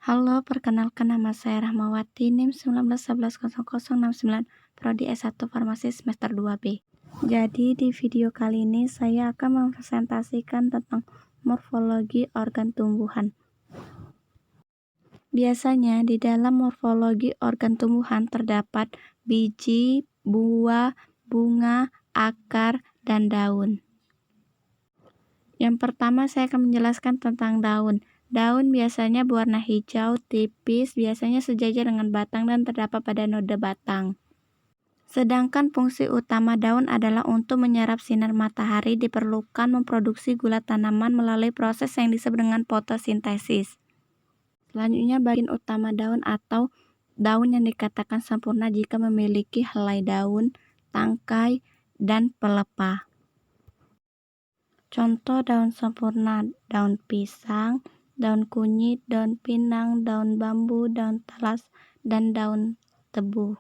Halo, perkenalkan nama saya Rahmawati, NIM 19110069, Prodi S1 Farmasi semester 2B. Jadi di video kali ini saya akan mempresentasikan tentang morfologi organ tumbuhan. Biasanya di dalam morfologi organ tumbuhan terdapat biji, buah, bunga, akar, dan daun. Yang pertama saya akan menjelaskan tentang daun. Daun biasanya berwarna hijau, tipis, biasanya sejajar dengan batang dan terdapat pada node batang. Sedangkan fungsi utama daun adalah untuk menyerap sinar matahari, diperlukan memproduksi gula tanaman melalui proses yang disebut dengan fotosintesis. Selanjutnya bagian utama daun atau daun yang dikatakan sempurna jika memiliki helai daun, tangkai, dan pelepah. Contoh daun sempurna: daun pisang, daun kunyit, daun pinang, daun bambu, daun talas, dan daun tebu.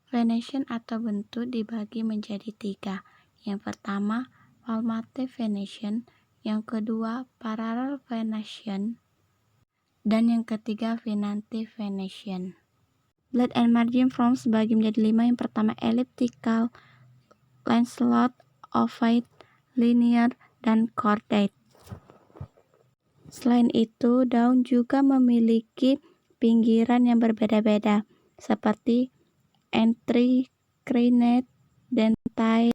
Venation atau bentuk dibagi menjadi 3. Yang pertama, palmative venation, yang kedua, parallel venation, dan yang ketiga, venante venation. Blade and margin forms bagi menjadi 5. Yang pertama, elliptical, lanceolate, ovate, linear, dan cordate. Selain itu, daun juga memiliki pinggiran yang berbeda-beda, seperti entrecrinate, dentile,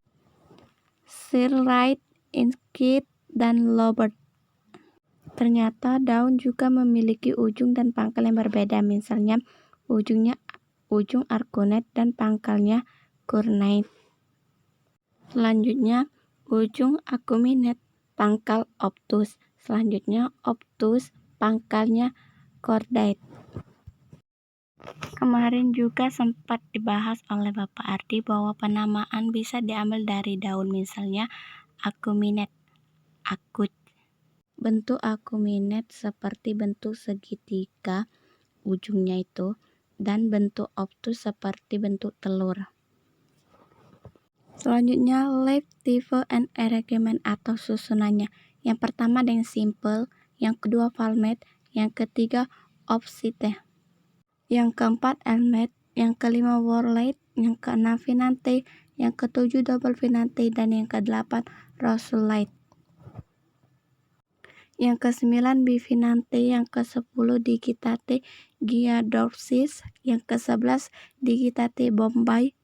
cirrite, insect, dan lobate. Ternyata daun juga memiliki ujung dan pangkal yang berbeda, misalnya ujung arcuate dan pangkalnya curnate. Selanjutnya, ujung acuminate, pangkal obtus. Selanjutnya, obtus, pangkalnya cordate. Kemarin juga sempat dibahas oleh Bapak Ardi bahwa penamaan bisa diambil dari daun, misalnya acuminate, akut. Bentuk acuminate seperti bentuk segitiga ujungnya itu, dan bentuk obtus seperti bentuk telur. Selanjutnya, leaf, type, and arrangement atau susunannya. Yang pertama dengan simple, yang kedua palmate, yang ketiga opsite, yang keempat elmate, yang kelima whorlate, yang keenam venante, yang ketujuh double venante, dan yang kedelapan rosulite. Yang ke-9 bivenante, yang ke-10 digitate giardorsis, yang ke-11 digitate bombay,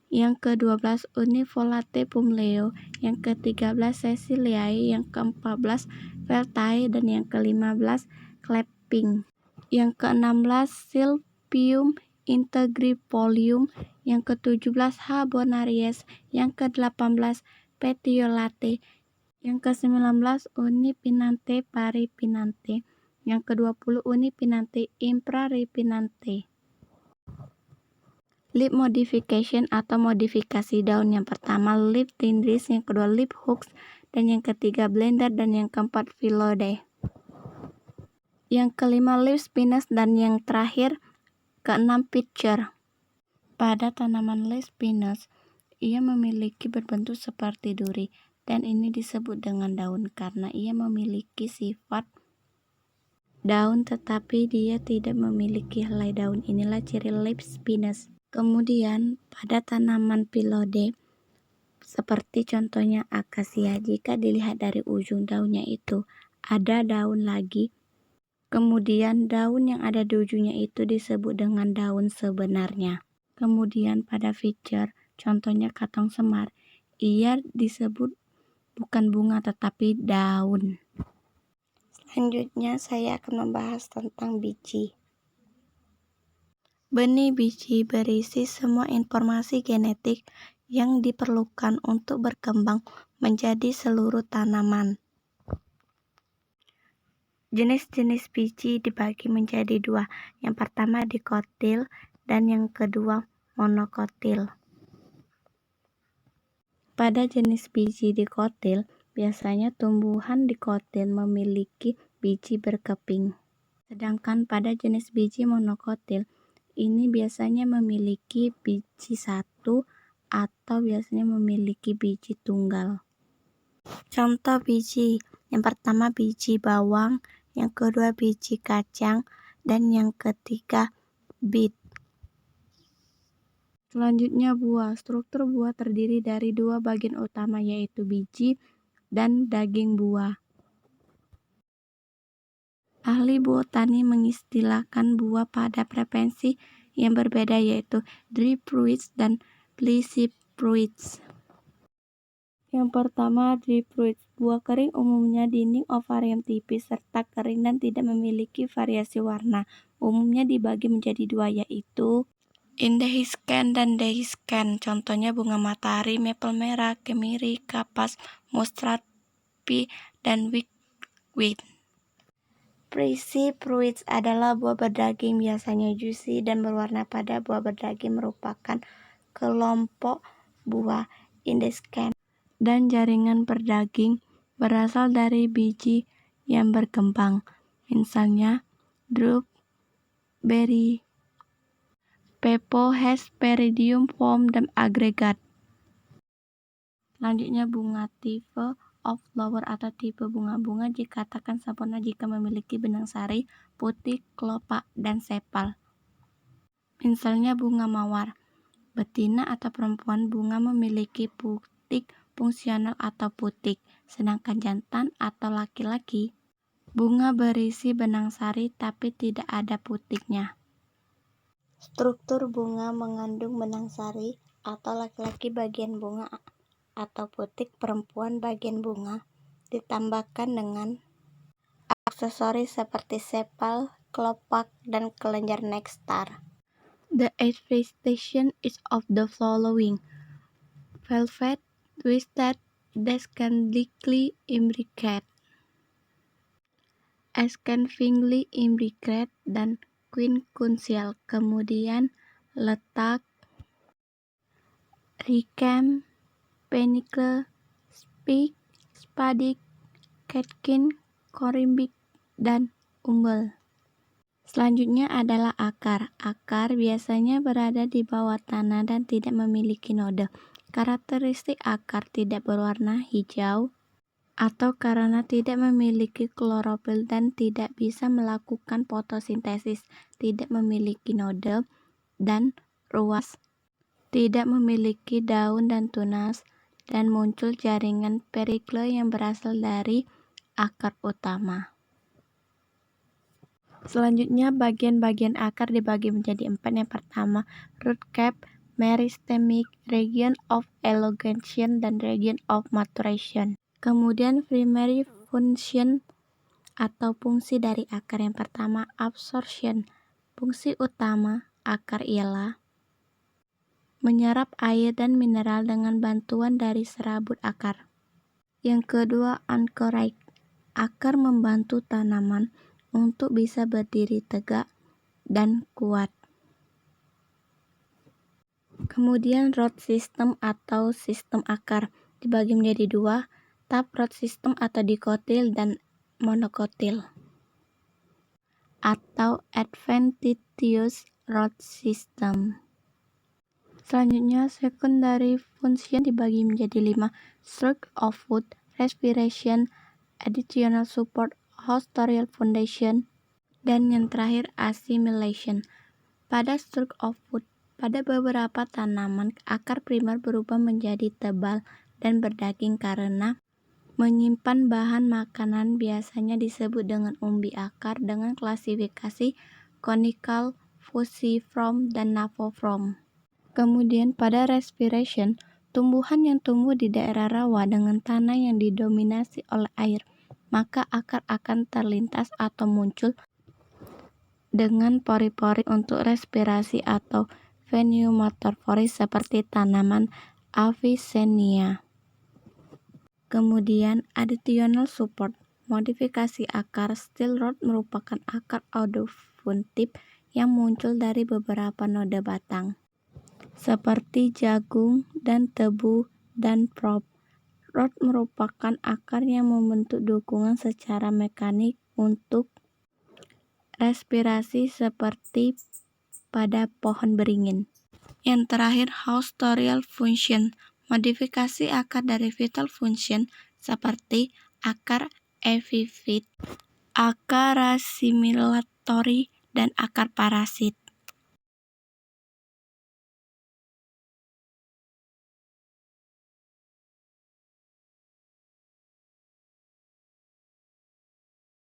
yang ke-12 univolate pumleo, yang ke-13 ceciliae, yang ke-14 feltae, dan yang ke-15 clapping. Yang ke-16 silpium integrifolium, yang ke-17 H. bonaries, yang ke-18 petiolate, yang ke-19 unipinante paripinante, yang ke-20 unipinante impraripinante. Leaf modification atau modifikasi daun. Yang pertama leaf tendrils, yang kedua leaf hooks, dan yang ketiga blender, dan yang keempat phyllodes. Yang kelima leaf spinous, dan yang terakhir keenam pitcher. Pada tanaman leaf spinous, ia memiliki berbentuk seperti duri, dan ini disebut dengan daun karena ia memiliki sifat daun tetapi dia tidak memiliki helai daun. Inilah ciri leaf spinous. Kemudian pada tanaman phyllodes seperti contohnya akasia, jika dilihat dari ujung daunnya itu ada daun lagi, kemudian daun yang ada di ujungnya itu disebut dengan daun sebenarnya. Kemudian pada pitcher, contohnya katong semar, ia disebut bukan bunga tetapi daun. Selanjutnya saya akan membahas tentang biji. Benih biji berisi semua informasi genetik yang diperlukan untuk berkembang menjadi seluruh tanaman. Jenis-jenis biji dibagi menjadi 2. Yang pertama dikotil dan yang kedua monokotil. Pada jenis biji dikotil, biasanya tumbuhan dikotil memiliki biji berkeping. Sedangkan pada jenis biji monokotil, ini biasanya memiliki biji satu atau biasanya memiliki biji tunggal. Contoh biji, yang pertama biji bawang, yang kedua biji kacang, dan yang ketiga beet. Selanjutnya buah. Struktur buah terdiri dari dua bagian utama yaitu biji dan daging buah. Ahli botani mengistilahkan buah pada frekuensi yang berbeda yaitu dry fruits dan fleshy fruits. Yang pertama, dry fruits. Buah kering umumnya dinding ovarium tipis serta kering dan tidak memiliki variasi warna. Umumnya dibagi menjadi dua yaitu indehiscent dan dehiscent. Contohnya bunga matahari, maple merah, kemiri, kapas, mustard, pea, dan wickweed. Fleshy fruits adalah buah berdaging, biasanya juicy dan berwarna pada. Buah berdaging merupakan kelompok buah indehiscent dan jaringan berdaging berasal dari biji yang berkembang. Misalnya, drupe, berry, pepo, hesperidium, form, dan agregat. Selanjutnya bunga. Tipe of flower atau tipe bunga dikatakan sempurna jika memiliki benang sari, putih, kelopak, dan sepal. Misalnya bunga mawar. Betina atau perempuan bunga memiliki putik fungsional atau putik, sedangkan jantan atau laki-laki bunga berisi benang sari tapi tidak ada putiknya. Struktur bunga mengandung benang sari atau laki-laki bagian bunga atau putik perempuan bagian bunga, ditambahkan dengan aksesoris seperti sepal, kelopak, dan kelenjar nektar. The infestation is of the following: velvet, twisted, descendingly imbricate, ascendingly imbricate, dan quincuntial. Kemudian letak ricam, panicle, spike, spadik, catkin, corymbik, dan umbel. Selanjutnya adalah akar. Akar biasanya berada di bawah tanah dan tidak memiliki node. Karakteristik akar tidak berwarna hijau atau karena tidak memiliki klorofil dan tidak bisa melakukan fotosintesis, tidak memiliki node dan ruas, tidak memiliki daun dan tunas, dan muncul jaringan perikle yang berasal dari akar utama. Selanjutnya, bagian-bagian akar dibagi menjadi 4. Yang pertama, root cap, meristemic, region of elongation, dan region of maturation. Kemudian, primary function atau fungsi dari akar. Yang pertama, absorption. Fungsi utama akar ialah menyerap air dan mineral dengan bantuan dari serabut akar. Yang kedua, anchorage. Akar membantu tanaman untuk bisa berdiri tegak dan kuat. Kemudian root system atau sistem akar dibagi menjadi dua, taproot system atau dikotil dan monokotil atau adventitious root system. Selanjutnya secondary function dibagi menjadi 5, structure of food, respiration, additional support, hostorial foundation, dan yang terakhir assimilation. Pada structure of food, pada beberapa tanaman akar primer berubah menjadi tebal dan berdaging karena menyimpan bahan makanan, biasanya disebut dengan umbi akar dengan klasifikasi conical, fusiform, dan naviform. Kemudian pada respiration, tumbuhan yang tumbuh di daerah rawa dengan tanah yang didominasi oleh air, maka akar akan terlintas atau muncul dengan pori-pori untuk respirasi atau pneumatophoris seperti tanaman Avicennia. Kemudian additional support. Modifikasi akar still root merupakan akar audifuntif yang muncul dari beberapa node batang, seperti jagung dan tebu dan prop. Root merupakan akar yang membentuk dukungan secara mekanik untuk respirasi seperti pada pohon beringin. Yang terakhir, hostorial function. Modifikasi akar dari vital function seperti akar epiphyt akar asimilatory, dan akar parasit.